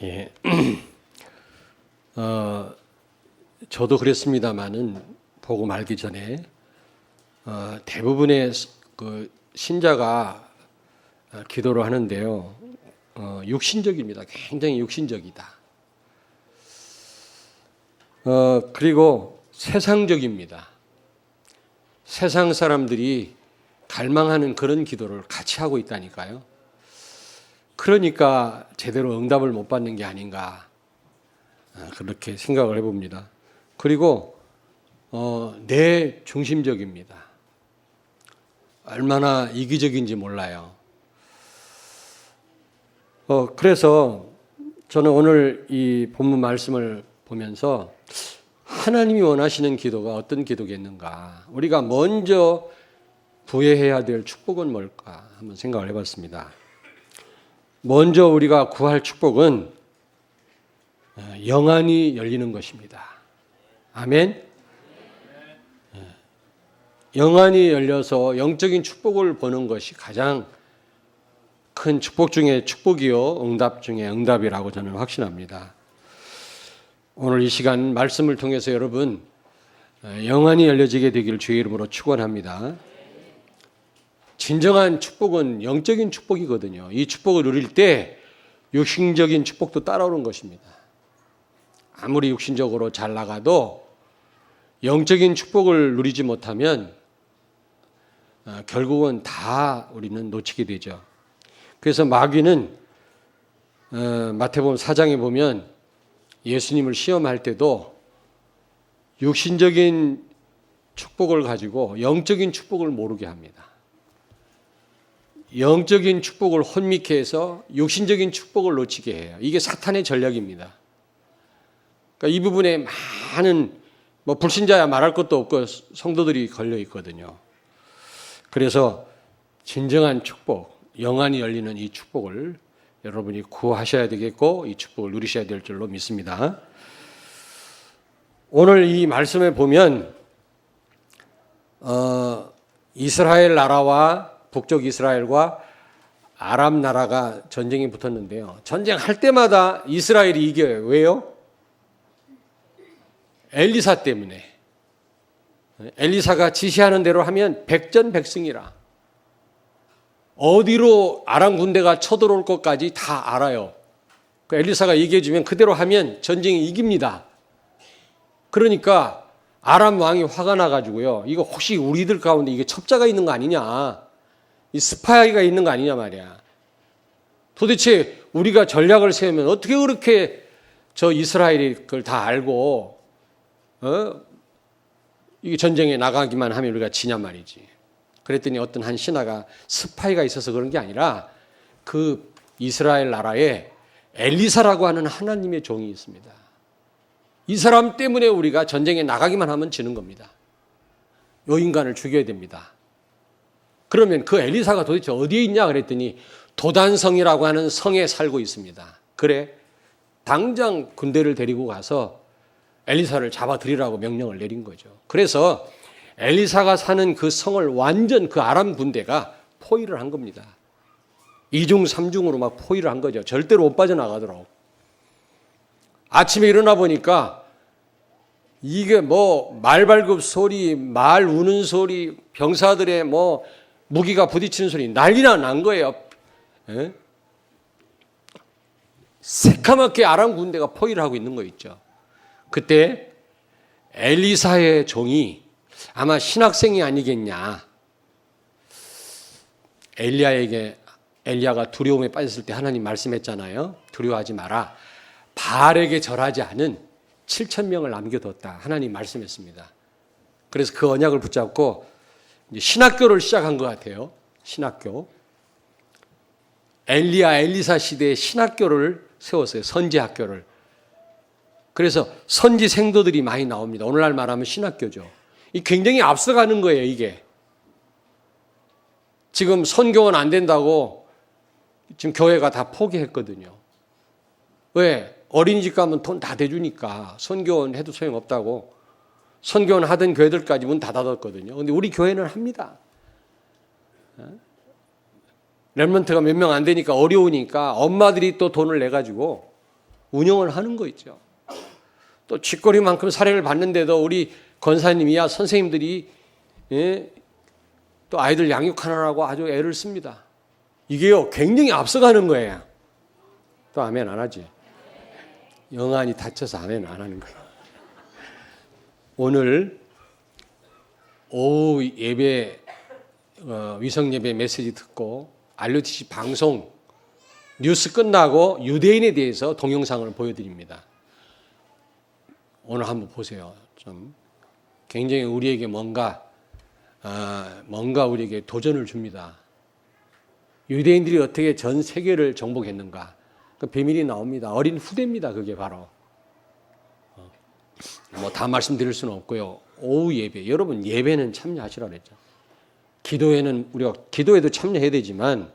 예. 저도 그랬습니다마는 복음 알기 전에 대부분의 그 신자가 기도를 하는데요. 육신적입니다. 굉장히 육신적이다. 그리고 세상적입니다. 세상 사람들이 갈망하는 그런 기도를 같이 하고 있다니까요. 그러니까 제대로 응답을 못 받는 게 아닌가 그렇게 생각을 해봅니다. 그리고 내 중심적입니다. 얼마나 이기적인지 몰라요. 그래서 저는 오늘 이 본문 말씀을 보면서 하나님이 원하시는 기도가 어떤 기도겠는가, 우리가 먼저 구해야 될 축복은 뭘까 한번 생각을 해봤습니다. 먼저 우리가 구할 축복은 영안이 열리는 것입니다. 아멘. 영안이 열려서 영적인 축복을 보는 것이 가장 큰 축복 중에 축복이요, 응답 중에 응답이라고 저는 확신합니다. 오늘 이 시간 말씀을 통해서 여러분 영안이 열려지게 되기를 주의 이름으로 축원합니다. 진정한 축복은 영적인 축복이거든요. 이 축복을 누릴 때 육신적인 축복도 따라오는 것입니다. 아무리 육신적으로 잘 나가도 영적인 축복을 누리지 못하면 결국은 다 우리는 놓치게 되죠. 그래서 마귀는 마태복음 4장에 보면 예수님을 시험할 때도 육신적인 축복을 가지고 영적인 축복을 모르게 합니다. 영적인 축복을 혼미케 해서 육신적인 축복을 놓치게 해요. 이게 사탄의 전략입니다. 그러니까 이 부분에 많은 불신자야 말할 것도 없고 성도들이 걸려 있거든요. 그래서 진정한 축복, 영안이 열리는 이 축복을 여러분이 구하셔야 되겠고 이 축복을 누리셔야 될 줄로 믿습니다. 오늘 이 말씀에 보면 이스라엘 나라와 북쪽 이스라엘과 아람 나라가 전쟁이 붙었는데요. 전쟁할 때마다 이스라엘이 이겨요. 왜요? 엘리사 때문에. 엘리사가 지시하는 대로 하면 백전백승이라. 어디로 아람 군대가 쳐들어올 것까지 다 알아요. 엘리사가 얘기해 주면 그대로 하면 전쟁이 이깁니다. 그러니까 아람 왕이 화가 나가지고요. 이거 혹시 우리들 가운데 이게 첩자가 있는 거 아니냐. 이 스파이가 있는 거 아니냐 말이야. 도대체 우리가 전략을 세우면 어떻게 그렇게 저 이스라엘이 그걸 다 알고 이게 전쟁에 나가기만 하면 우리가 지냐 말이지. 그랬더니 어떤 한 신하가 스파이가 있어서 그런 게 아니라 그 이스라엘 나라에 엘리사라고 하는 하나님의 종이 있습니다. 이 사람 때문에 우리가 전쟁에 나가기만 하면 지는 겁니다. 이 인간을 죽여야 됩니다. 그러면 그 엘리사가 도대체 어디에 있냐 그랬더니 도단성이라고 하는 성에 살고 있습니다. 그래, 당장 군대를 데리고 가서 엘리사를 잡아들이라고 명령을 내린 거죠. 그래서 엘리사가 사는 그 성을 완전 그 아람 군대가 포위를 한 겁니다. 2중 3중으로 막 포위를 한 거죠. 절대로 못 빠져나가도록. 아침에 일어나 보니까 이게 말발굽 소리, 말 우는 소리, 병사들의 무기가 부딪히는 소리 난리나 난 거예요. 에? 새카맣게 아람 군대가 포위를 하고 있는 거 있죠. 그때 엘리사의 종이 아마 신학생이 아니겠냐. 엘리야가 두려움에 빠졌을 때 하나님 말씀했잖아요. 두려워하지 마라. 바알에게 절하지 않은 7,000명을 남겨뒀다. 하나님 말씀했습니다. 그래서 그 언약을 붙잡고 이제 신학교를 시작한 것 같아요. 신학교. 엘리사 시대에 신학교를 세웠어요. 선지학교를. 그래서 선지 생도들이 많이 나옵니다. 오늘날 말하면 신학교죠. 이 굉장히 앞서가는 거예요, 이게. 지금 선교원 안 된다고 지금 교회가 다 포기했거든요. 왜? 어린이집 가면 돈 다 대주니까 선교원 해도 소용없다고 선교원 하던 교회들까지 문 닫아뒀거든요. 그런데 우리 교회는 합니다. 렘넌트가 몇 명 안 되니까 어려우니까 엄마들이 또 돈을 내가지고 운영을 하는 거 있죠. 또 쥐꼬리만큼 사례를 봤는데도 우리 권사님이야 선생님들이 또 아이들 양육하느라고 아주 애를 씁니다. 이게요 굉장히 앞서가는 거예요. 또 아멘 안 하지? 영안이 다쳐서 아멘 안 하는 거예요. 오늘 오후 예배 위성 예배 메시지 듣고 RUTC 방송 뉴스 끝나고 유대인에 대해서 동영상을 보여드립니다. 오늘 한번 보세요. 좀 굉장히 우리에게 뭔가 우리에게 도전을 줍니다. 유대인들이 어떻게 전 세계를 정복했는가? 그 비밀이 나옵니다. 어린 후대입니다. 그게 바로. 뭐 다 말씀드릴 수는 없고요. 오후 예배, 여러분 예배는 참여하시라 그랬죠. 기도에는 우리가 기도에도 참여해야 되지만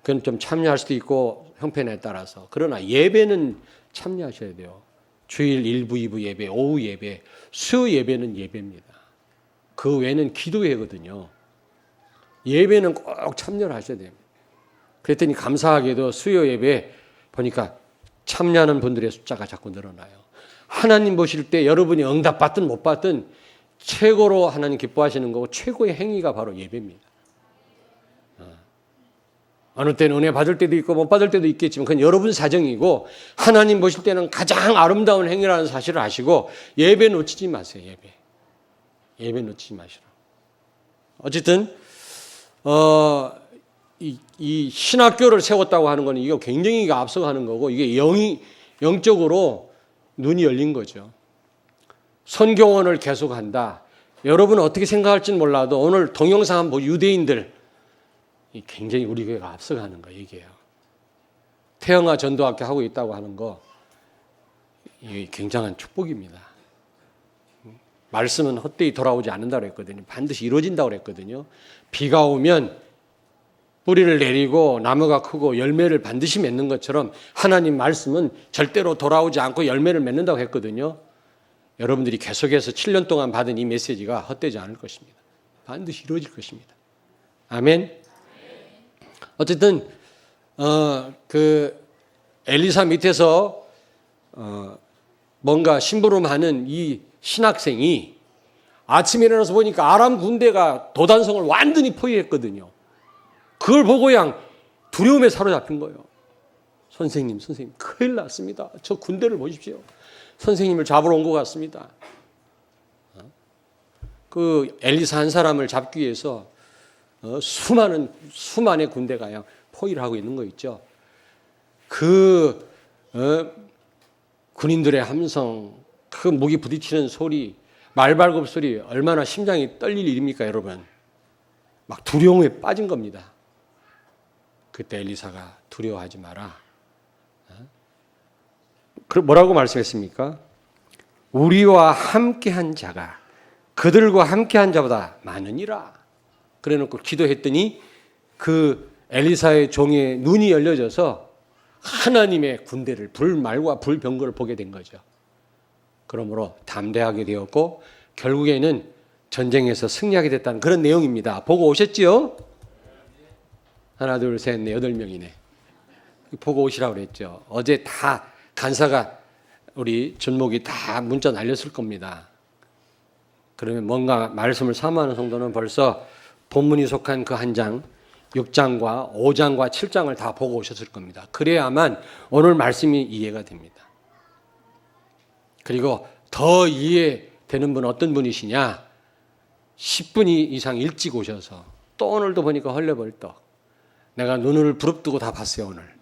그건 좀 참여할 수도 있고 형편에 따라서. 그러나 예배는 참여하셔야 돼요. 주일 1부, 2부 예배, 오후 예배, 수요 예배는 예배입니다. 그 외에는 기도회거든요. 예배는 꼭 참여를 하셔야 됩니다. 그랬더니 감사하게도 수요 예배 보니까 참여하는 분들의 숫자가 자꾸 늘어나요. 하나님 보실 때 여러분이 응답받든 못 받든 최고로 하나님 기뻐하시는 거고 최고의 행위가 바로 예배입니다. 어느 때는 은혜 받을 때도 있고 못 받을 때도 있겠지만 그건 여러분 사정이고 하나님 보실 때는 가장 아름다운 행위라는 사실을 아시고 예배 놓치지 마세요. 예배 놓치지 마시라. 어쨌든 이 신학교를 세웠다고 하는 것은 이거 굉장히 앞서가는 거고 이게 영적으로 눈이 열린 거죠. 선교원을 계속한다. 여러분은 어떻게 생각할지는 몰라도 오늘 동영상 한번 유대인들 굉장히 우리 교회가 앞서가는 거 얘기해요. 태영아 전도학교 하고 있다고 하는 거 이게 굉장한 축복입니다. 말씀은 헛되이 돌아오지 않는다고 했거든요. 반드시 이루어진다고 했거든요. 비가 오면 뿌리를 내리고 나무가 크고 열매를 반드시 맺는 것처럼 하나님 말씀은 절대로 돌아오지 않고 열매를 맺는다고 했거든요. 여러분들이 계속해서 7년 동안 받은 이 메시지가 헛되지 않을 것입니다. 반드시 이루어질 것입니다. 아멘. 어쨌든 그 엘리사 밑에서 뭔가 심부름하는 이 신학생이 아침에 일어나서 보니까 아람 군대가 도단성을 완전히 포위했거든요. 그걸 보고 그냥 두려움에 사로잡힌 거예요. 선생님 큰일 났습니다. 저 군대를 보십시오. 선생님을 잡으러 온 것 같습니다. 그 엘리사 한 사람을 잡기 위해서 수만의 군대가 그냥 포위를 하고 있는 거 있죠. 그 군인들의 함성, 그 무기 부딪히는 소리, 말발굽 소리 얼마나 심장이 떨릴 일입니까, 여러분? 막 두려움에 빠진 겁니다. 그때 엘리사가 두려워하지 마라. 뭐라고 말씀했습니까? 우리와 함께한 자가 그들과 함께한 자보다 많으니라. 그래놓고 기도했더니 그 엘리사의 종의 눈이 열려져서 하나님의 군대를 불말과 불병거를 보게 된 거죠. 그러므로 담대하게 되었고 결국에는 전쟁에서 승리하게 됐다는 그런 내용입니다. 보고 오셨지요? 하나, 둘, 셋, 넷, 8명이네. 보고 오시라고 그랬죠. 어제 다 간사가 우리 전목이 다 문자 날렸을 겁니다. 그러면 뭔가 말씀을 사모하는 성도는 벌써 본문이 속한 그 한 장, 6장과 5장과 7장을 다 보고 오셨을 겁니다. 그래야만 오늘 말씀이 이해가 됩니다. 그리고 더 이해되는 분은 어떤 분이시냐? 10분 이상 일찍 오셔서 또 오늘도 보니까 헐레벌떡 내가 눈을 부릅뜨고 다 봤어요 오늘.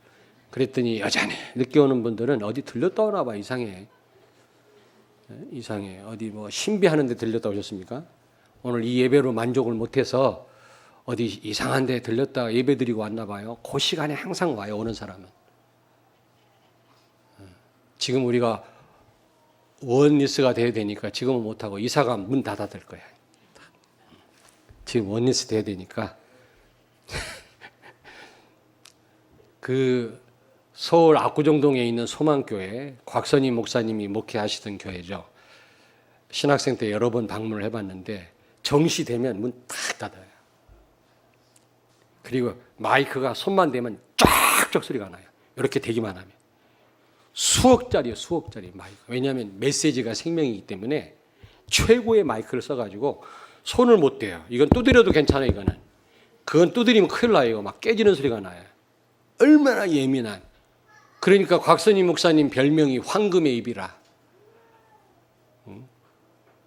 그랬더니 여전히 늦게 오는 분들은 어디 들렸다 오나 봐. 이상해. 어디 뭐 신비하는 데 들렸다 오셨습니까? 오늘 이 예배로 만족을 못해서 어디 이상한 데 들렸다가 예배 드리고 왔나 봐요. 그 시간에 항상 와요, 오는 사람은. 지금 우리가 원리스가 돼야 되니까 지금은 못하고 이사가 문 닫아둘 거야. 지금 원리스 돼야 되니까. 그 서울 압구정동에 있는 소망교회 곽선희 목사님이 목회하시던 교회죠. 신학생 때 여러 번 방문을 해봤는데 정시되면 문 탁 닫아요. 그리고 마이크가 손만 대면 쫙쫙 소리가 나요. 이렇게 대기만 하면. 수억짜리요, 수억짜리 마이크. 왜냐하면 메시지가 생명이기 때문에 최고의 마이크를 써가지고 손을 못 대요. 이건 두드려도 괜찮아요, 이거는. 그건 두드리면 큰일 나요. 막 깨지는 소리가 나요. 얼마나 예민한. 그러니까 곽선희 목사님 별명이 황금의 입이라.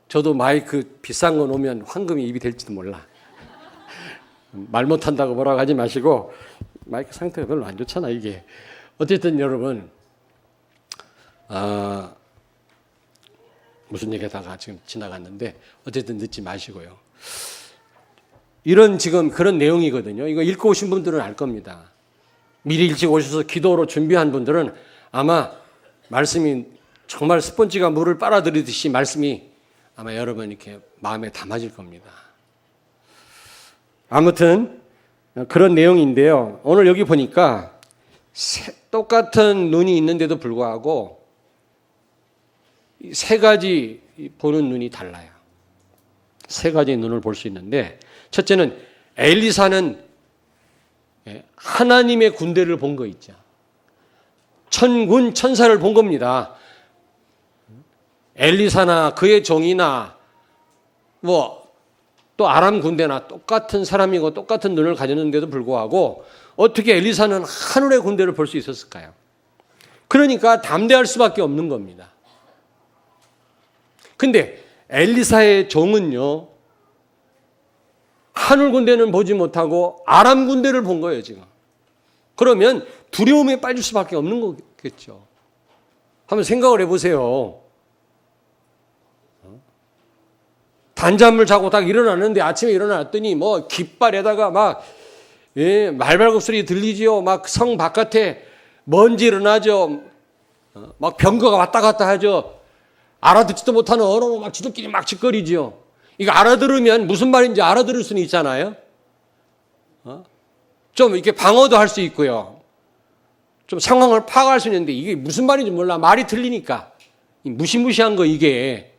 저도 마이크 비싼 거 놓으면 황금의 입이 될지도 몰라. 말 못한다고 뭐라고 하지 마시고, 마이크 상태가 별로 안 좋잖아, 이게. 어쨌든 여러분, 무슨 얘기하다가 지금 지나갔는데, 어쨌든 늦지 마시고요. 이런 지금 그런 내용이거든요. 이거 읽고 오신 분들은 알 겁니다. 미리 일찍 오셔서 기도로 준비한 분들은 아마 말씀이 정말 스펀지가 물을 빨아들이듯이 말씀이 아마 여러분 이렇게 마음에 담아질 겁니다. 아무튼 그런 내용인데요. 오늘 여기 보니까 똑같은 눈이 있는데도 불구하고 세 가지 보는 눈이 달라요. 세 가지 눈을 볼 수 있는데, 첫째는 엘리사는 하나님의 군대를 본 거 있죠. 천군 천사를 본 겁니다. 엘리사나 그의 종이나 또 아람 군대나 똑같은 사람이고 똑같은 눈을 가졌는데도 불구하고 어떻게 엘리사는 하늘의 군대를 볼 수 있었을까요? 그러니까 담대할 수밖에 없는 겁니다. 근데 엘리사의 종은요, 하늘 군대는 보지 못하고 아람 군대를 본 거예요, 지금. 그러면 두려움에 빠질 수밖에 없는 거겠죠. 한번 생각을 해보세요. 단잠을 자고 딱 일어났는데 아침에 일어났더니 뭐 깃발에다가 막 말발굽 소리 들리지요. 막 성 바깥에 먼지 일어나죠. 막 병거가 왔다 갔다 하죠. 알아듣지도 못하는 언어로 막 지들끼리 막 짓거리죠. 이거 알아들으면 무슨 말인지 알아들을 수는 있잖아요. 좀 이렇게 방어도 할 수 있고요. 좀 상황을 파악할 수 있는데 이게 무슨 말인지 몰라. 말이 틀리니까. 무시무시한 거 이게.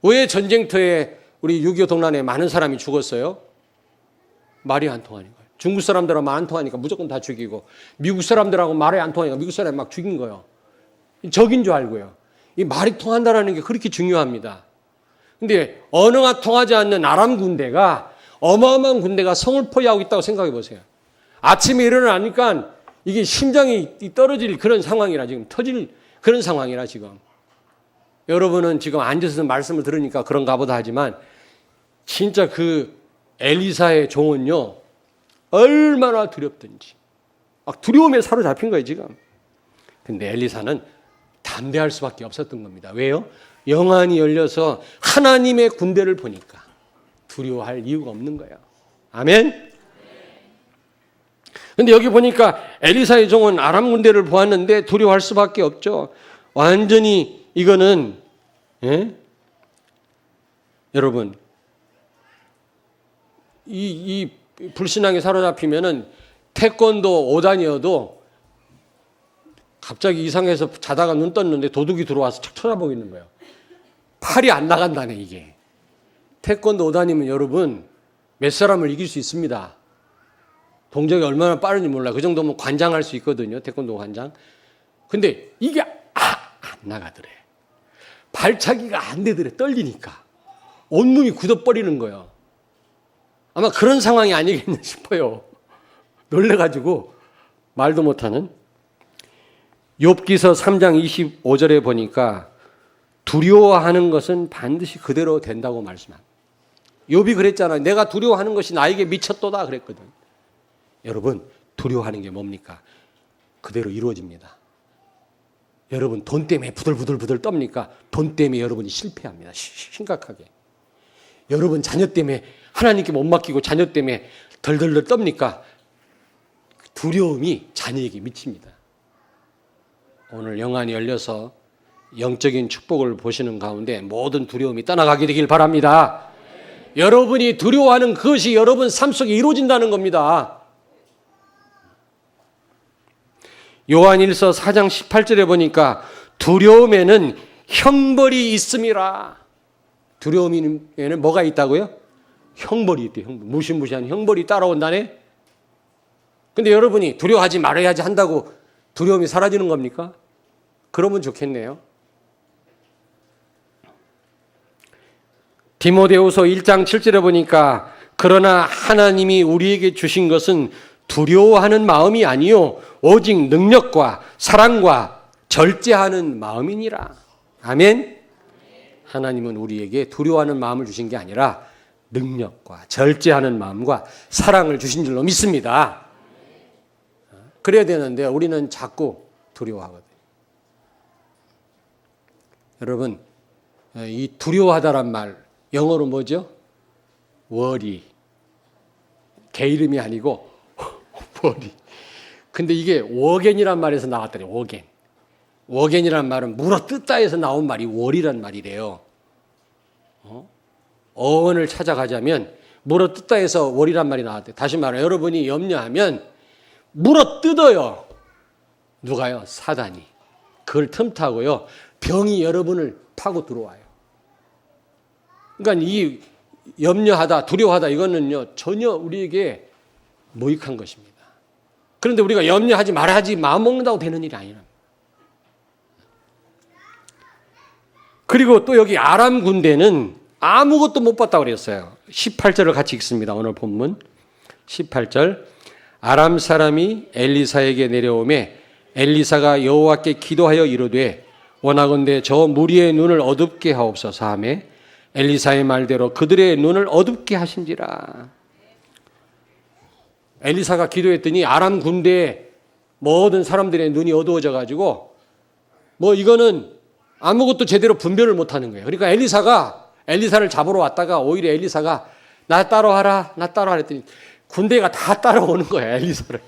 왜 전쟁터에 우리 6.25 동란에 많은 사람이 죽었어요? 말이 안 통하는 거예요. 중국 사람들하고 말 안 통하니까 무조건 다 죽이고, 미국 사람들하고 말이 안 통하니까 미국 사람이 막 죽인 거예요. 적인 줄 알고요. 이 말이 통한다는 게 그렇게 중요합니다. 근데 언어가 통하지 않는 아람 군대가, 어마어마한 군대가 성을 포위하고 있다고 생각해 보세요. 아침에 일어나니까 이게 심장이 떨어질 그런 상황이라, 지금 터질 그런 상황이라 지금. 여러분은 지금 앉아서 말씀을 들으니까 그런가 보다 하지만 진짜 그 엘리사의 종은요, 얼마나 두렵든지 막 두려움에 사로잡힌 거예요, 지금. 근데 엘리사는 담대할 수밖에 없었던 겁니다. 왜요? 영안이 열려서 하나님의 군대를 보니까 두려워할 이유가 없는 거예요. 아멘? 근데 여기 보니까 엘리사의 종은 아람 군대를 보았는데 두려워할 수밖에 없죠. 완전히 이거는, 여러분, 이 불신앙에 사로잡히면은 태권도 5단이어도 갑자기 이상해서 자다가 눈 떴는데 도둑이 들어와서 척 쳐다보고 있는 거예요. 팔이 안 나간다네, 이게. 태권도 5단이면 여러분, 몇 사람을 이길 수 있습니다. 동작이 얼마나 빠른지 몰라. 그 정도면 관장할 수 있거든요, 태권도 관장. 근데 이게 안 나가더래. 발차기가 안 되더래, 떨리니까. 온몸이 굳어버리는 거예요. 아마 그런 상황이 아니겠나 싶어요. 놀래가지고 말도 못하는. 욥기서 3장 25절에 보니까 두려워하는 것은 반드시 그대로 된다고 말씀합니다. 욥이 그랬잖아요. 내가 두려워하는 것이 나에게 미쳤도다 그랬거든. 여러분, 두려워하는 게 뭡니까? 그대로 이루어집니다. 여러분, 돈 때문에 부들부들 떱니까? 돈 때문에 여러분이 실패합니다. 심각하게. 여러분, 자녀 때문에 하나님께 못 맡기고 자녀 때문에 덜덜덜 떱니까? 두려움이 자녀에게 미칩니다. 오늘 영안이 열려서 영적인 축복을 보시는 가운데 모든 두려움이 떠나가게 되길 바랍니다. 여러분이 두려워하는 그것이 여러분 삶 속에 이루어진다는 겁니다. 요한일서 4장 18절에 보니까 두려움에는 형벌이 있음이라. 두려움에는 뭐가 있다고요? 형벌이 있대요. 무시무시한 형벌이 따라온다네. 근데 여러분이 두려워하지 말아야지 한다고 두려움이 사라지는 겁니까? 그러면 좋겠네요. 디모데후서 1장 7절에 보니까 그러나 하나님이 우리에게 주신 것은 두려워하는 마음이 아니요 오직 능력과 사랑과 절제하는 마음이니라. 아멘. 하나님은 우리에게 두려워하는 마음을 주신 게 아니라 능력과 절제하는 마음과 사랑을 주신 줄로 믿습니다. 그래야 되는데 우리는 자꾸 두려워하거든요. 여러분, 이 두려워하다란 말 영어로 뭐죠? worry. 개 이름이 아니고 worry. 근데 이게 워겐이란 말에서 나왔더니 워겐. 워겐이란 말은 물어뜯다에서 나온 말이 worry란 말이래요. 어원을 찾아가자면 물어뜯다에서 worry란 말이 나왔대요. 다시 말해 여러분이 염려하면 물어뜯어요. 누가요? 사단이. 그걸 틈타고요. 병이 여러분을 파고 들어와요. 그러니까 이 염려하다, 두려워하다 이거는요 전혀 우리에게 무익한 것입니다. 그런데 우리가 염려하지 말아야지 마음 먹는다고 되는 일이 아니라. 그리고 또 여기 아람 군대는 아무것도 못 봤다고 그랬어요. 18절을 같이 읽습니다. 오늘 본문 18절. 아람 사람이 엘리사에게 내려오매 엘리사가 여호와께 기도하여 이르되 원하건대 저 무리의 눈을 어둡게 하옵소서 하매 엘리사의 말대로 그들의 눈을 어둡게 하신지라. 엘리사가 기도했더니 아람 군대의 모든 사람들의 눈이 어두워져 가지고 뭐 이거는 아무것도 제대로 분별을 못하는 거예요. 그러니까 엘리사를 잡으러 왔다가 오히려 엘리사가 나 따라와라 했더니 군대가 다 따라오는 거예요. 엘리사를.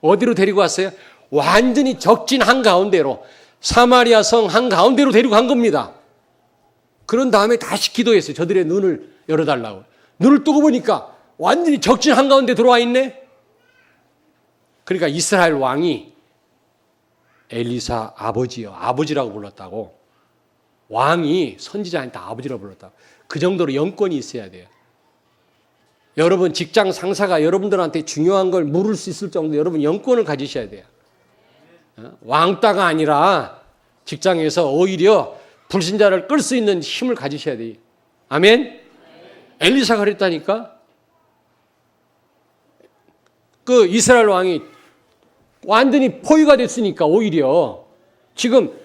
어디로 데리고 왔어요? 완전히 적진 한가운데로 사마리아 성 한가운데로 데리고 간 겁니다. 그런 다음에 다시 기도했어요. 저들의 눈을 열어달라고. 눈을 뜨고 보니까 완전히 적진 한가운데 들어와 있네. 그러니까 이스라엘 왕이 엘리사 아버지라고 불렀다고. 왕이 선지자한테 아버지라고 불렀다고. 그 정도로 영권이 있어야 돼요. 여러분 직장 상사가 여러분들한테 중요한 걸 물을 수 있을 정도 여러분 영권을 가지셔야 돼요. 왕따가 아니라 직장에서 오히려 불신자를 끌 수 있는 힘을 가지셔야 돼요. 아멘? 엘리사가 그랬다니까? 그 이스라엘 왕이 완전히 포위가 됐으니까 오히려 지금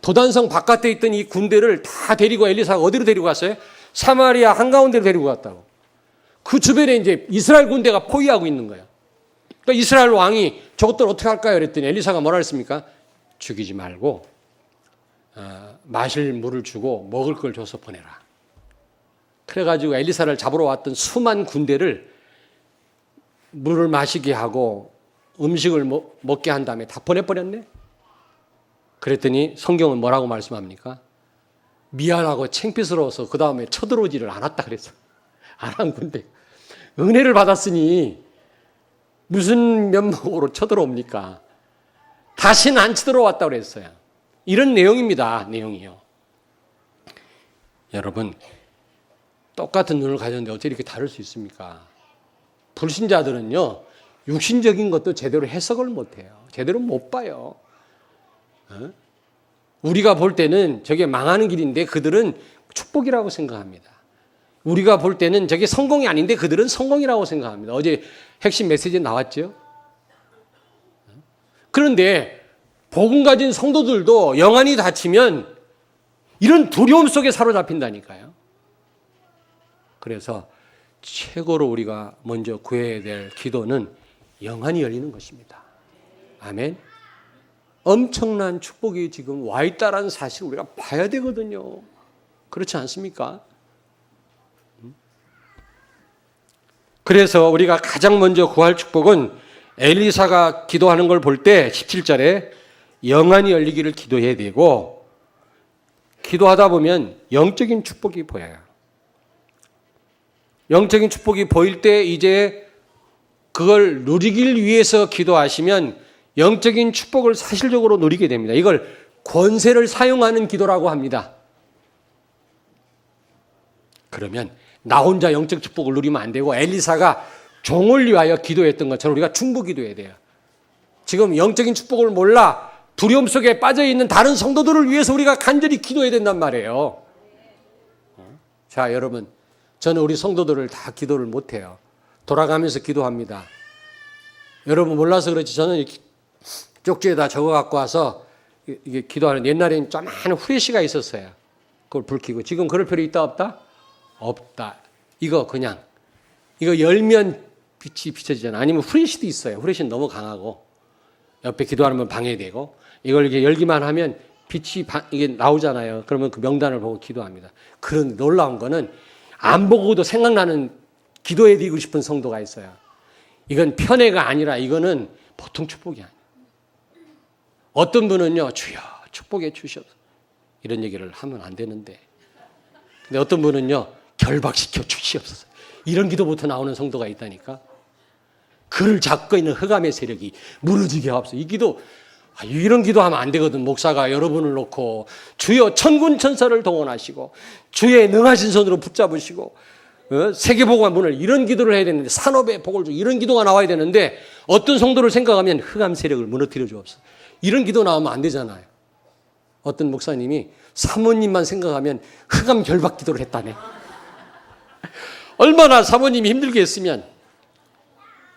도단성 바깥에 있던 이 군대를 다 데리고 엘리사가 어디로 데리고 갔어요? 사마리아 한가운데로 데리고 갔다고. 그 주변에 이제 이스라엘 군대가 포위하고 있는 거예요. 그러니까 이스라엘 왕이 저것들 어떻게 할까요? 그랬더니 엘리사가 뭐라 했습니까? 죽이지 말고 마실 물을 주고 먹을 걸 줘서 보내라. 그래가지고 엘리사를 잡으러 왔던 수만 군대를 물을 마시게 하고 음식을 먹게 한 다음에 다 보내버렸네. 그랬더니 성경은 뭐라고 말씀합니까? 미안하고 창피스러워서 그 다음에 쳐들어오지를 않았다 그랬어. 아람 군대. 은혜를 받았으니 무슨 면목으로 쳐들어옵니까? 다시는 안 쳐들어왔다고 그랬어요. 이런 내용입니다. 내용이요. 여러분 똑같은 눈을 가졌는데 어떻게 이렇게 다를 수 있습니까? 불신자들은요. 육신적인 것도 제대로 해석을 못해요. 제대로 못 봐요. 우리가 볼 때는 저게 망하는 길인데 그들은 축복이라고 생각합니다. 우리가 볼 때는 저게 성공이 아닌데 그들은 성공이라고 생각합니다. 어제 핵심 메시지에 나왔죠. 그런데 복음 가진 성도들도 영안이 닫히면 이런 두려움 속에 사로잡힌다니까요. 그래서 최고로 우리가 먼저 구해야 될 기도는 영안이 열리는 것입니다. 아멘. 엄청난 축복이 지금 와 있다는 사실을 우리가 봐야 되거든요. 그렇지 않습니까? 그래서 우리가 가장 먼저 구할 축복은 엘리사가 기도하는 걸 볼 때 17절에 영안이 열리기를 기도해야 되고 기도하다 보면 영적인 축복이 보여요. 영적인 축복이 보일 때 이제 그걸 누리길 위해서 기도하시면 영적인 축복을 사실적으로 누리게 됩니다. 이걸 권세를 사용하는 기도라고 합니다. 그러면 나 혼자 영적 축복을 누리면 안 되고 엘리사가 종을 위하여 기도했던 것처럼 우리가 중보 기도해야 돼요. 지금 영적인 축복을 몰라 두려움 속에 빠져 있는 다른 성도들을 위해서 우리가 간절히 기도해야 된단 말이에요. 자, 여러분, 저는 우리 성도들을 다 기도를 못해요. 돌아가면서 기도합니다. 여러분 몰라서 그렇지 저는 쪽지에다 적어 갖고 와서 이게 기도하는, 옛날에는 조그마한 후레쉬가 있었어요. 그걸 불 켜고. 지금 그럴 필요 있다 없다? 없다. 이거 그냥 이거 열면 빛이 비춰지잖아. 아니면 후레쉬도 있어요. 후레쉬는 너무 강하고 옆에 기도하는 분 방해되고, 이걸 이렇게 열기만 하면 빛이 이게 나오잖아요. 그러면 그 명단을 보고 기도합니다. 그런 놀라운 거는 안 보고도 생각나는 기도해 드리고 싶은 성도가 있어요. 이건 편애가 아니라 이거는 보통 축복이 아니에요. 어떤 분은요, 주여 축복해 주시옵소서 이런 얘기를 하면 안 되는데, 근데 어떤 분은요, 결박시켜 주시옵소서 이런 기도부터 나오는 성도가 있다니까. 그를 잡고 있는 흑암의 세력이 무너지게 하옵소서. 이 기도, 이런 기도하면 안 되거든. 목사가 여러분을 놓고 주여 천군 천사를 동원하시고 주의 능하신 손으로 붙잡으시고 세계복음의 문을, 이런 기도를 해야 되는데, 산업의 복을 주고 이런 기도가 나와야 되는데, 어떤 성도를 생각하면 흑암 세력을 무너뜨려 주옵소서 이런 기도 나오면 안 되잖아요. 어떤 목사님이 사모님만 생각하면 흑암 결박 기도를 했다네. 얼마나 사모님이 힘들게 했으면.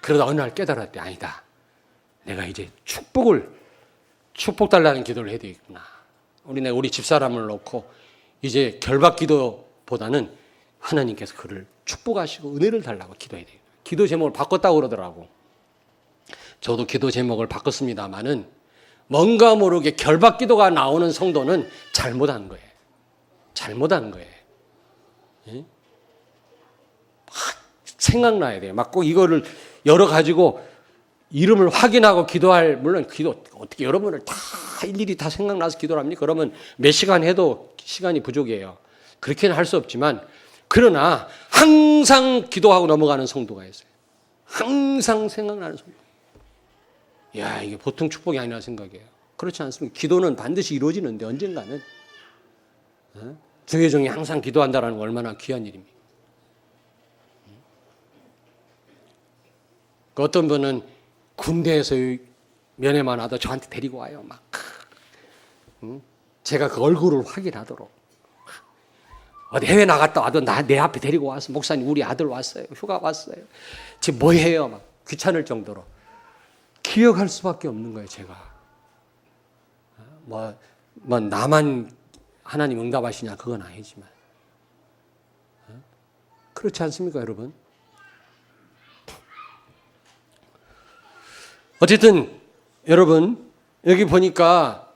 그러다 어느 날 깨달았대. 아니다, 내가 이제 축복 달라는 기도를 해야 되겠구나. 우리 집사람을 놓고 이제 결박 기도보다는 하나님께서 그를 축복하시고 은혜를 달라고 기도해야 돼요. 기도 제목을 바꿨다고 그러더라고. 저도 기도 제목을 바꿨습니다마는 뭔가 모르게 결박 기도가 나오는 성도는 잘못한 거예요. 잘못한 거예요. 예? 생각나야 돼요. 막 꼭 이거를 열어가지고 이름을 확인하고 기도할, 물론 기도 어떻게 여러분을 다 일일이 다 생각나서 기도를 합니까? 그러면 몇 시간 해도 시간이 부족해요. 그렇게는 할 수 없지만, 그러나 항상 기도하고 넘어가는 성도가 있어요. 항상 생각나는 성도. 야, 이게 보통 축복이 아니라 생각해요. 그렇지 않습니까? 기도는 반드시 이루어지는데 언젠가는. 주의 종이 항상 기도한다는 건 얼마나 귀한 일입니까? 어떤 분은 군대에서 면회만 하다 저한테 데리고 와요. 막 제가 그 얼굴을 확인하도록. 어디 해외 나갔다 와도 내 앞에 데리고 와서, 목사님 우리 아들 왔어요. 휴가 왔어요. 지금 뭐 해요? 막 귀찮을 정도로. 기억할 수밖에 없는 거예요, 제가. 뭐 나만 하나님 응답하시냐, 그건 아니지만. 그렇지 않습니까, 여러분? 어쨌든 여러분, 여기 보니까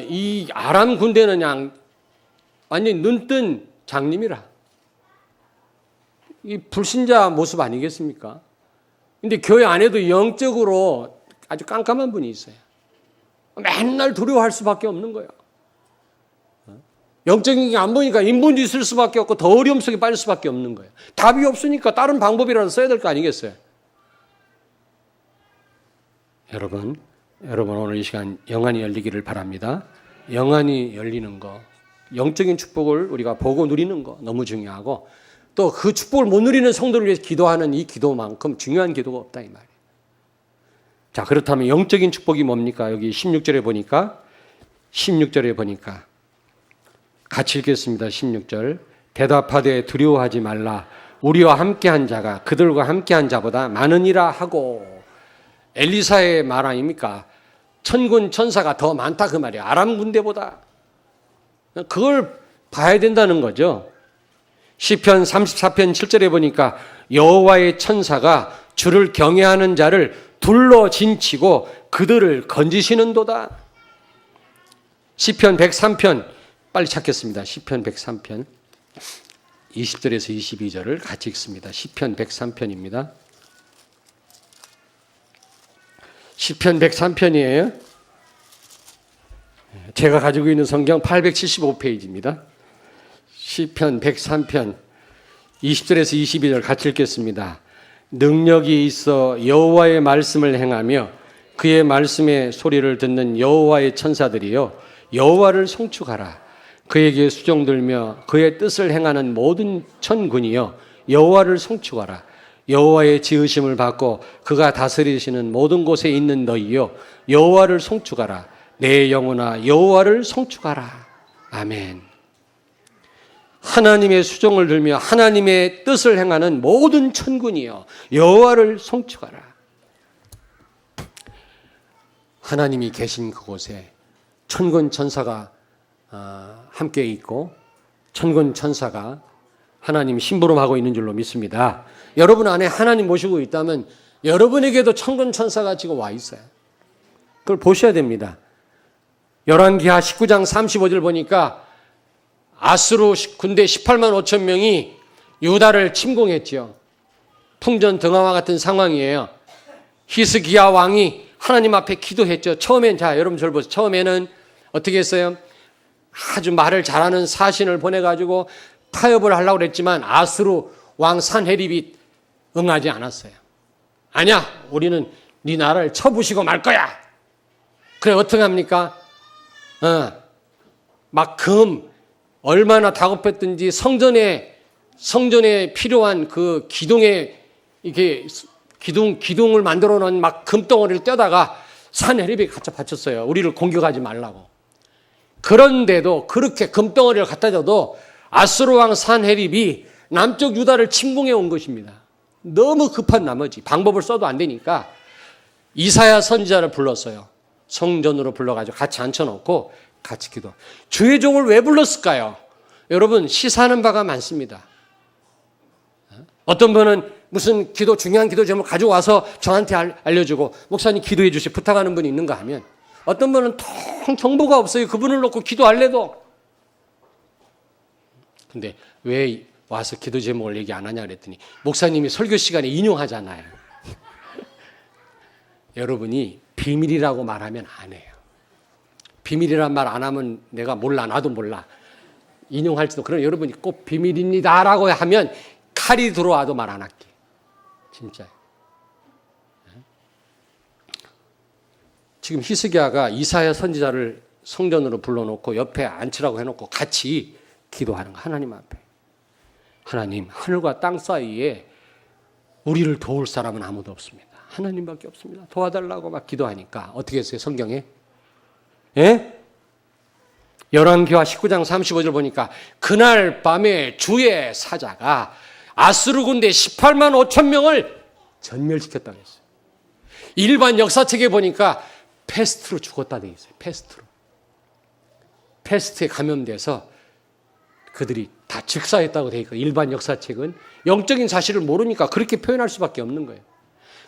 이 아람 군대는 그냥 완전히 눈뜬 장님이라. 이 불신자 모습 아니겠습니까? 근데 교회 안에도 영적으로 아주 깜깜한 분이 있어요. 맨날 두려워할 수밖에 없는 거예요. 영적인 게 안 보니까 인본주의 쓸 수밖에 없고 더 어려움 속에 빠질 수밖에 없는 거예요. 답이 없으니까 다른 방법이라도 써야 될 거 아니겠어요? 여러분 오늘 이 시간 영안이 열리기를 바랍니다. 영안이 열리는 거, 영적인 축복을 우리가 보고 누리는 거 너무 중요하고, 또 그 축복을 못 누리는 성도를 위해서 기도하는 이 기도만큼 중요한 기도가 없다, 이 말이에요. 자, 그렇다면 영적인 축복이 뭡니까? 여기 16절에 보니까 같이 읽겠습니다. 16절. 대답하되 두려워하지 말라. 우리와 함께한 자가 그들과 함께한 자보다 많으니라 하고. 엘리사의 말 아닙니까? 천군 천사가 더 많다, 그 말이에요. 아람 군대보다. 그걸 봐야 된다는 거죠. 시편 34편 7절에 보니까 여호와의 천사가 주를 경외하는 자를 둘러 진치고 그들을 건지시는도다. 시편 103편, 빨리 찾겠습니다. 시편 103편 20절에서 22절을 같이 읽습니다. 시편 103편입니다. 시편 103편이에요. 제가 가지고 있는 성경 875페이지입니다. 시편 103편 20절에서 22절 같이 읽겠습니다. 능력이 있어 여호와의 말씀을 행하며 그의 말씀의 소리를 듣는 여호와의 천사들이여 여호와를 송축하라. 그에게 수종들며 그의 뜻을 행하는 모든 천군이여 여호와를 송축하라. 여호와의 지으심을 받고 그가 다스리시는 모든 곳에 있는 너희여 여호와를 송축하라. 내 영혼아 여호와를 송축하라. 아멘. 하나님의 수종을 들며 하나님의 뜻을 행하는 모든 천군이여 여호와를 송축하라. 하나님이 계신 그곳에 천군 천사가 함께 있고 천군 천사가 하나님 심부름하고 있는 줄로 믿습니다. 여러분 안에 하나님 모시고 있다면 여러분에게도 천군 천사가 지금 와 있어요. 그걸 보셔야 됩니다. 열왕기하 19장 35절 보니까 아수르 군대 18만 5천 명이 유다를 침공했지요. 풍전등화와 같은 상황이에요. 히스기야 왕이 하나님 앞에 기도했죠. 처음엔 자 여러분 저를 보세요. 처음에는 어떻게 했어요? 아주 말을 잘하는 사신을 보내가지고 타협을 하려고 그랬지만 아수르 왕 산헤립이 응하지 않았어요. 아니야, 우리는 네 나라를 쳐부시고 말 거야. 그래 어떻게 합니까? 막 얼마나 다급했든지 성전에 필요한 그 기둥에 이게 기둥을 만들어 놓은 막 금덩어리를 떼다가 산헤립에 갖다 바쳤어요. 우리를 공격하지 말라고. 그런데도 그렇게 금덩어리를 갖다 줘도 아수르 왕 산헤립이 남쪽 유다를 침공해 온 것입니다. 너무 급한 나머지 방법을 써도 안 되니까 이사야 선지자를 불렀어요. 성전으로 불러가지고 같이 앉혀놓고 같이 기도. 주의 종을 왜 불렀을까요? 여러분 시사하는 바가 많습니다. 어떤 분은 무슨 중요한 기도 제목을 가져와서 저한테 알려주고 목사님 기도해 주시 부탁하는 분이 있는가 하면 어떤 분은 통 정보가 없어요. 그분을 놓고 기도할래도. 근데 왜 와서 기도 제목을 얘기 안 하냐 그랬더니 목사님이 설교 시간에 인용하잖아요. 여러분이 비밀이라고 말하면 안 해요. 비밀이란 말 안 하면 내가 몰라, 나도 몰라. 인용할지도. 그럼 여러분이 꼭 비밀입니다라고 하면 칼이 들어와도 말 안 할게. 진짜. 지금 히스기야가 이사야 선지자를 성전으로 불러놓고 옆에 앉히라고 해놓고 같이 기도하는 거. 하나님 앞에. 하나님, 하늘과 땅 사이에 우리를 도울 사람은 아무도 없습니다. 하나님밖에 없습니다. 도와달라고 막 기도하니까 어떻게 했어요? 성경에? 예? 열왕기하 19장 35절 보니까 그날 밤에 주의 사자가 아수르 군대 18만 5천 명을 전멸시켰다고 했어요. 일반 역사책에 보니까 패스트로 죽었다 되어 있어요. 패스트에 감염돼서 그들이 다 즉사했다고 되어 있고 일반 역사책은 영적인 사실을 모르니까 그렇게 표현할 수밖에 없는 거예요.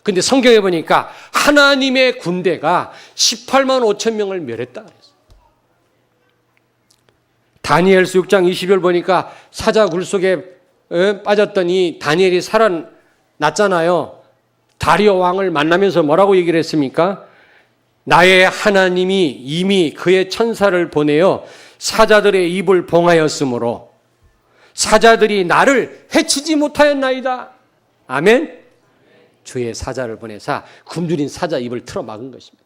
근데 성경에 보니까 하나님의 군대가 18만 5천 명을 멸했다 그랬어요. 다니엘서 6장 20절 보니까 사자 굴 속에 빠졌더니 다니엘이 살아났잖아요. 다리오 왕을 만나면서 뭐라고 얘기를 했습니까? 나의 하나님이 이미 그의 천사를 보내어 사자들의 입을 봉하였으므로 사자들이 나를 해치지 못하였나이다. 아멘. 주의 사자를 보내사 굶주린 사자 입을 틀어 막은 것입니다.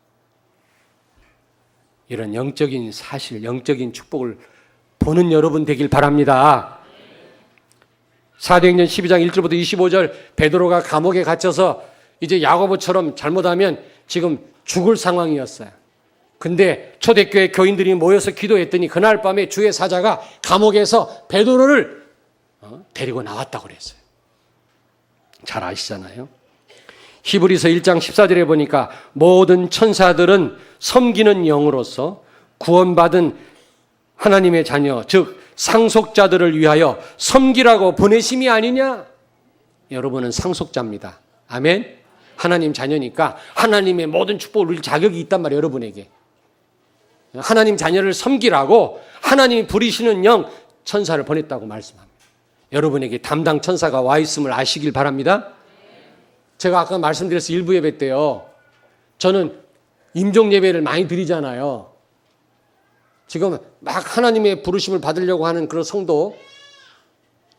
이런 영적인 사실, 영적인 축복을 보는 여러분 되길 바랍니다. 사도행전 12장 1절부터 25절 베드로가 감옥에 갇혀서 이제 야고보처럼 잘못하면 지금 죽을 상황이었어요. 근데 초대교회 교인들이 모여서 기도했더니 그날 밤에 주의 사자가 감옥에서 베드로를 데리고 나왔다고 그랬어요. 잘 아시잖아요. 히브리서 1장 14절에 보니까 모든 천사들은 섬기는 영으로서 구원받은 하나님의 자녀, 즉 상속자들을 위하여 섬기라고 보내심이 아니냐? 여러분은 상속자입니다. 아멘. 하나님 자녀니까 하나님의 모든 축복을 누릴 자격이 있단 말이에요. 여러분에게. 하나님 자녀를 섬기라고 하나님이 부리시는 영 천사를 보냈다고 말씀합니다. 여러분에게 담당 천사가 와 있음을 아시길 바랍니다. 제가 아까 말씀드렸어요. 일부 예배 때요. 저는 임종 예배를 많이 드리잖아요. 지금 막 하나님의 부르심을 받으려고 하는 그런 성도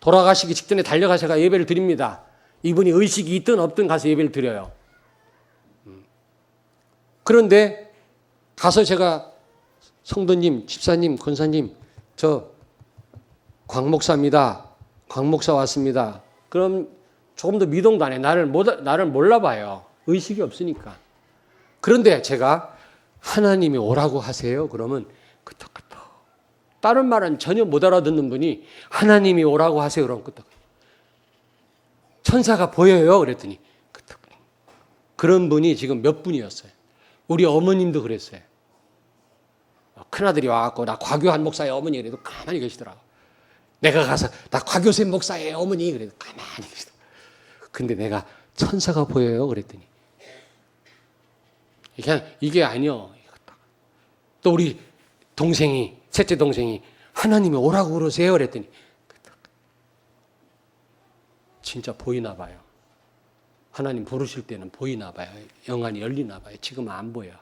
돌아가시기 직전에 달려가셔서 예배를 드립니다. 이분이 의식이 있든 없든 가서 예배를 드려요. 그런데 가서 제가 성도님, 집사님, 권사님, 저 광목사입니다. 광목사 왔습니다. 그럼 조금 더 미동도 안 해. 나를 몰라봐요. 의식이 없으니까. 그런데 제가 하나님이 오라고 하세요. 그러면 끄떡끄떡. 다른 말은 전혀 못 알아듣는 분이 하나님이 오라고 하세요. 그러면 끄떡. 천사가 보여요. 그랬더니 끄떡. 그런 분이 지금 몇 분이었어요. 우리 어머님도 그랬어요. 큰아들이 와갖고 나 곽교한 목사의 어머니 그래도 가만히 계시더라고. 내가 가서 나 곽교생 목사의 어머니 그래도 가만히 계시더라고. 근데 내가 천사가 보여요. 그랬더니 그냥 이게 아니요. 또 우리 동생이 셋째 동생이 하나님이 오라고 그러세요. 그랬더니 진짜 보이나 봐요. 하나님 부르실 때는 보이나 봐요. 영안이 열리나 봐요. 지금은 안 보여.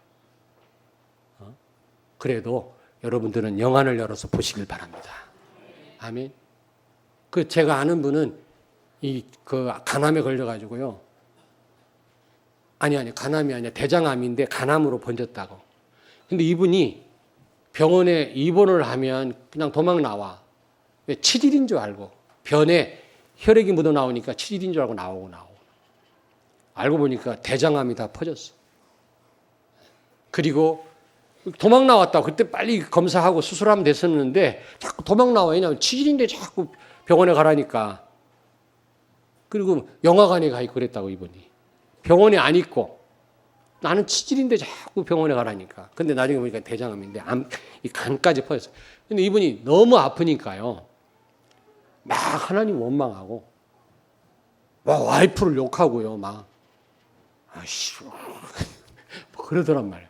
그래도 여러분들은 영안을 열어서 보시길 바랍니다. 아멘. 그 제가 아는 분은 그 간암에 걸려가지고요. 아니 간암이 아니라 대장암인데 간암으로 번졌다고. 근데 이분이 병원에 입원을 하면 그냥 도망 나와. 왜 치질인 줄 알고 변에 혈액이 묻어 나오니까 치질인 줄 알고 나오고. 알고 보니까 대장암이 다 퍼졌어. 그리고 도망 나왔다고. 그때 빨리 검사하고 수술하면 됐었는데 자꾸 도망 나와. 왜냐하면 치질인데 자꾸 병원에 가라니까. 그리고 영화관에 가 있고 그랬다고 이분이. 병원에 안 있고 나는 치질인데 자꾸 병원에 가라니까. 근데 나중에 보니까 대장암인데 이 간까지 퍼졌어요. 근데 이분이 너무 아프니까요. 막 하나님 원망하고 막 와이프를 욕하고요. 막 아이씨 뭐 그러더란 말이에요.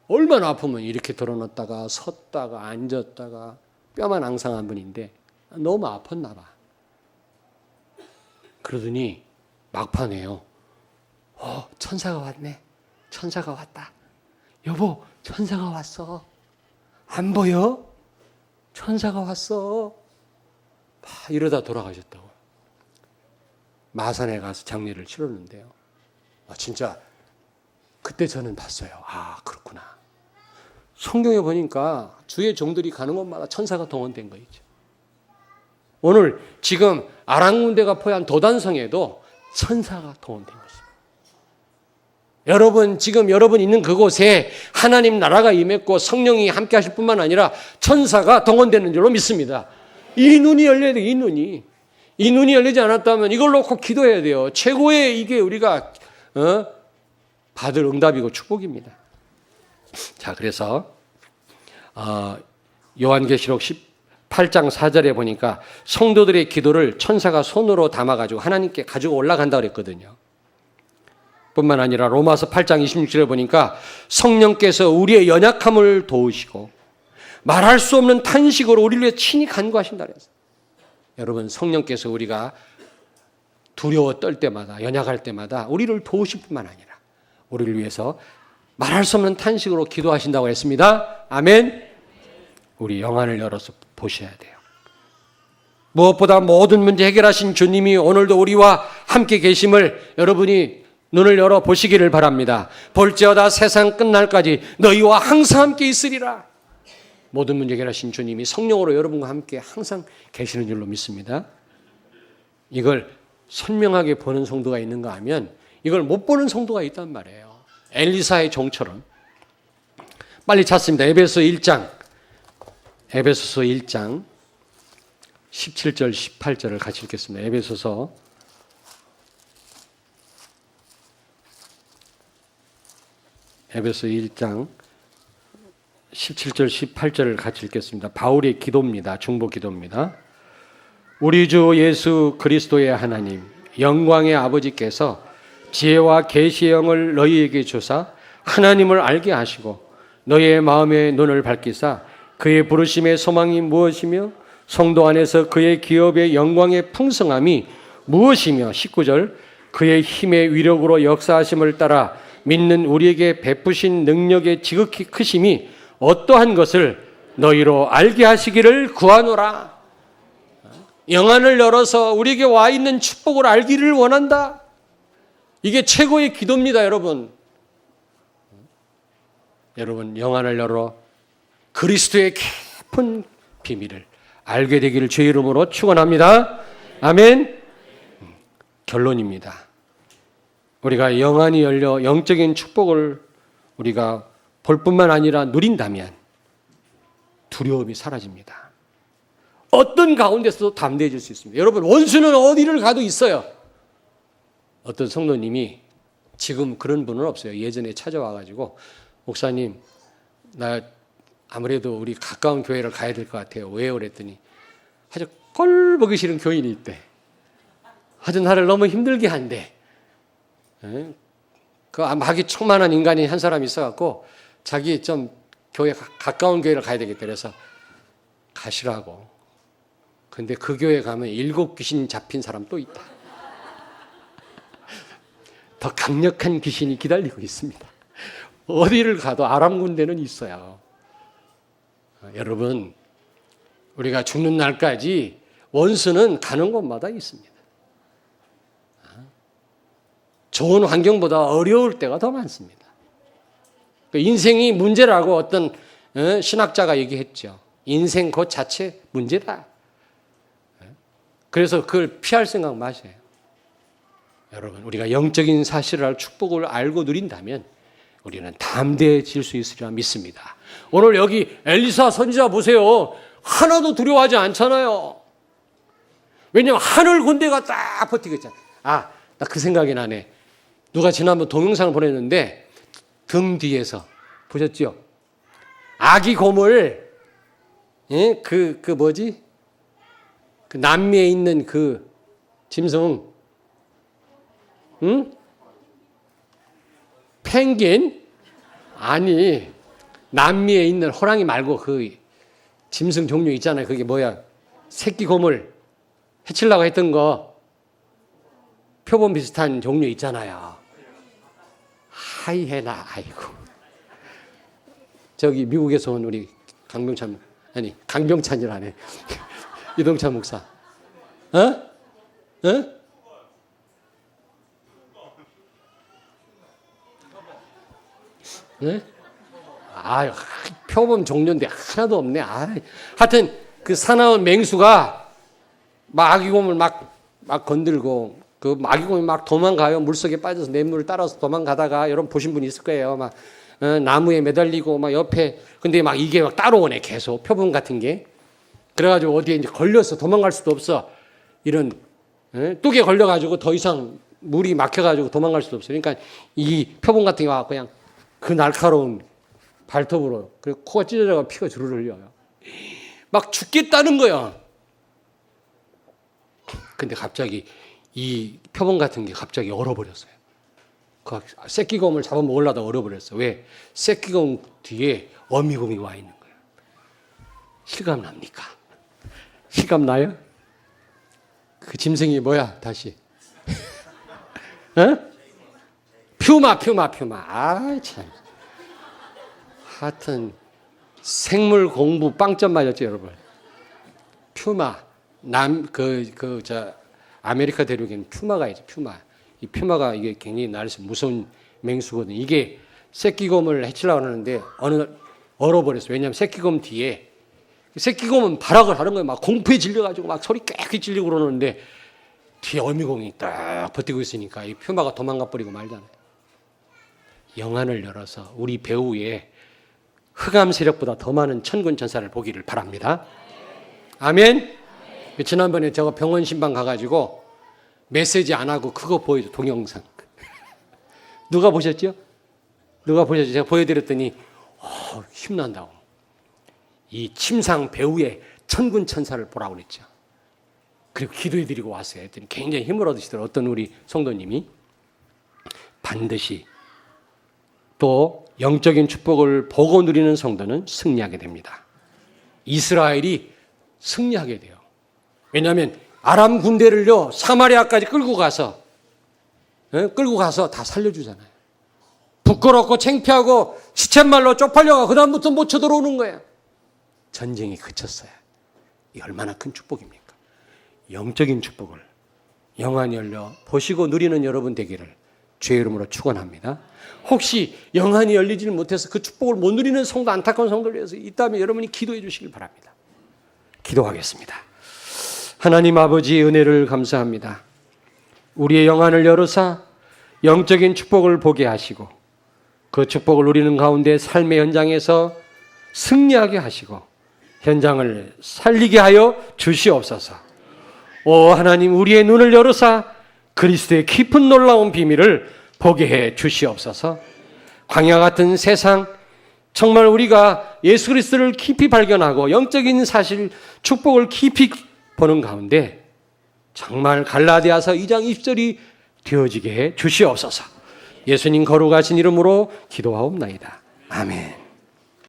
얼마나 아프면 이렇게 드러났다가 섰다가 앉았다가 뼈만 앙상한 분인데 너무 아팠나 봐. 그러더니 막판에요. 천사가 왔네. 천사가 왔다. 여보, 천사가 왔어. 안 보여? 천사가 왔어. 막 이러다 돌아가셨다고. 마산에 가서 장례를 치렀는데요. 진짜 그때 저는 봤어요. 그렇구나. 성경에 보니까 주의 종들이 가는 곳마다 천사가 동원된 거 있죠. 오늘 지금 아랑군대가 포위한 도단성에도 천사가 동원된 것입니다. 여러분 지금 여러분 있는 그곳에 하나님 나라가 임했고 성령이 함께 하실 뿐만 아니라 천사가 동원되는 줄로 믿습니다. 이 눈이 열려야 돼요. 이 눈이 열리지 않았다면 이걸 놓고 기도해야 돼요. 최고의 이게 우리가 받을 응답이고 축복입니다. 자, 그래서 요한계시록 18장 4절에 보니까 성도들의 기도를 천사가 손으로 담아가지고 하나님께 가지고 올라간다고 그랬거든요. 뿐만 아니라 로마서 8장 26절에 보니까 성령께서 우리의 연약함을 도우시고 말할 수 없는 탄식으로 우리를 위해 친히 간구하신다 그랬어요. 여러분 성령께서 우리가 두려워 떨 때마다 연약할 때마다 우리를 도우실 뿐만 아니라 우리를 위해서 말할 수 없는 탄식으로 기도하신다고 했습니다. 아멘. 우리 영안을 열어서 보셔야 돼요. 무엇보다 모든 문제 해결하신 주님이 오늘도 우리와 함께 계심을 여러분이 눈을 열어 보시기를 바랍니다. 볼지어다 세상 끝날까지 너희와 항상 함께 있으리라. 모든 문제 해결하신 주님이 성령으로 여러분과 함께 항상 계시는 줄로 믿습니다. 이걸 선명하게 보는 성도가 있는가 하면 이걸 못 보는 성도가 있단 말이에요. 엘리사의 종처럼. 빨리 찾습니다. 에베소서 1장 17절 18절을 같이 읽겠습니다. 에베소서 1장 17절 18절을 같이 읽겠습니다. 바울의 기도입니다. 중보 기도입니다. 우리 주 예수 그리스도의 하나님 영광의 아버지께서 지혜와 계시의 영을 너희에게 주사 하나님을 알게 하시고 너희의 마음의 눈을 밝히사 그의 부르심의 소망이 무엇이며 성도 안에서 그의 기업의 영광의 풍성함이 무엇이며 19절 그의 힘의 위력으로 역사하심을 따라 믿는 우리에게 베푸신 능력의 지극히 크심이 어떠한 것을 너희로 알게 하시기를 구하노라. 영안을 열어서 우리에게 와 있는 축복을 알기를 원한다. 이게 최고의 기도입니다, 여러분. 여러분 영안을 열어 그리스도의 깊은 비밀을 알게 되기를 주의 이름으로 축원합니다. 아멘. 결론입니다. 우리가 영안이 열려 영적인 축복을 우리가 볼 뿐만 아니라 누린다면 두려움이 사라집니다. 어떤 가운데서도 담대해질 수 있습니다. 여러분, 원수는 어디를 가도 있어요. 어떤 성도님이, 지금 그런 분은 없어요. 예전에 찾아와가지고, 목사님, 나 아무래도 우리 가까운 교회를 가야 될 것 같아요. 왜요? 그랬더니 아주 꼴보기 싫은 교인이 있대. 아주 나를 너무 힘들게 한대. 그 마귀 충만한 인간이 한 사람이 있어갖고 자기 좀 교회 가까운 교회를 가야 되겠다 그래서 가시라고. 근데 그 교회 가면 7 귀신 잡힌 사람 또 있다. 더 강력한 귀신이 기다리고 있습니다. 어디를 가도 아람군대는 있어요. 여러분, 우리가 죽는 날까지 원수는 가는 곳마다 있습니다. 좋은 환경보다 어려울 때가 더 많습니다. 인생이 문제라고 어떤 신학자가 얘기했죠. 인생 그 자체 문제다. 그래서 그걸 피할 생각 마세요. 여러분, 우리가 영적인 사실을 축복을 알고 누린다면 우리는 담대해질 수 있으리라 믿습니다. 오늘 여기 엘리사 선지자 보세요. 하나도 두려워하지 않잖아요. 왜냐하면 하늘 군대가 딱 버티고 있잖아요. 나 그 생각이 나네. 누가 지난번 동영상을 보냈는데 등 뒤에서 보셨죠? 아기 곰을 그 뭐지? 그 남미에 있는 그 짐승, 응? 펭귄? 아니, 남미에 있는 호랑이 말고 그 짐승 종류 있잖아요. 그게 뭐야? 새끼 곰을 해치려고 했던 거, 표범 비슷한 종류 있잖아요. 하이해나, 아이고. 저기 미국에서 온 우리 강병찬이라네. 이동찬 목사. 네? 표범 종류인데 하나도 없네. 하여튼 그 사나운 맹수가 막 아기곰을 막 건들고 그 아기곰이 막 도망가요. 물속에 빠져서 냇물을 따라서 도망가다가 여러분 보신 분 있을 거예요. 막 나무에 매달리고 막 옆에 근데 막 이게 막 따라오네. 계속 표범 같은 게. 그래가지고 어디에 이제 걸려서 도망갈 수도 없어. 이런 뚝에 걸려가지고 더 이상 물이 막혀가지고 도망갈 수도 없어요. 그러니까 이 표범 같은 게 와서 그냥 그 날카로운 발톱으로 그리고 코가 찢어져가 피가 주르르 흘려요. 막 죽겠다는 거야. 근데 갑자기 이 표범 같은 게 갑자기 얼어버렸어요. 그 새끼곰을 잡아먹으려다 얼어버렸어. 왜? 새끼곰 뒤에 어미곰이 와 있는 거예요. 실감 납니까? 실감 나요? 그 짐승이 뭐야? 다시. 퓨마. 참. 하여튼 생물 공부 빵점 맞았죠, 여러분. 퓨마. 아메리카 대륙에는 퓨마가 있죠, 퓨마. 이 퓨마가 이게 굉장히 날씨 무서운 맹수거든요. 이게 새끼곰을 해치려고 하는데 어느 날 얼어버렸어요. 왜냐하면 새끼곰 뒤에 새끼곰은 발악을 하는 거예요. 막 공포에 질려가지고 막 소리 깨끗이 질리고 그러는데 뒤에 어미곰이 딱 버티고 있으니까 이 퓨마가 도망가 버리고 말잖아요. 영안을 열어서 우리 배후에 흑암 세력보다 더 많은 천군 천사를 보기를 바랍니다. 아멘. 지난번에 제가 병원 신방 가가지고 메시지 안 하고 그거 보여줘. 동영상. 누가 보셨죠? 제가 보여드렸더니 힘난다고. 이 침상 배후에 천군 천사를 보라고 그랬죠. 그리고 기도해드리고 왔어요. 했더니 굉장히 힘을 얻으시더라고요. 어떤 우리 성도님이. 반드시 또 영적인 축복을 보고 누리는 성도는 승리하게 됩니다. 이스라엘이 승리하게 돼요. 왜냐하면 아람 군대를요 사마리아까지 끌고 가서 다 살려주잖아요. 부끄럽고 창피하고 시쳇말로 쪽팔려가 그 다음부터 못 쳐들어오는 거예요. 전쟁이 그쳤어요. 이 얼마나 큰 축복입니까? 영적인 축복을 영안이 열려 보시고 누리는 여러분 되기를 주의 이름으로 축원합니다. 혹시 영안이 열리지를 못해서 그 축복을 못 누리는 성도, 안타까운 성도를 위해서 있다면 여러분이 기도해 주시길 바랍니다. 기도하겠습니다. 하나님 아버지 은혜를 감사합니다. 우리의 영안을 열어사 영적인 축복을 보게 하시고 그 축복을 누리는 가운데 삶의 현장에서 승리하게 하시고 현장을 살리게 하여 주시옵소서. 오 하나님, 우리의 눈을 열어사 그리스도의 깊은 놀라운 비밀을 보게 해 주시옵소서. 광야 같은 세상, 정말 우리가 예수 그리스도를 깊이 발견하고 영적인 사실, 축복을 깊이 보는 가운데 정말 갈라디아서 2장 20절이 되어지게 해 주시옵소서. 예수님 거룩하신 이름으로 기도하옵나이다. 아멘.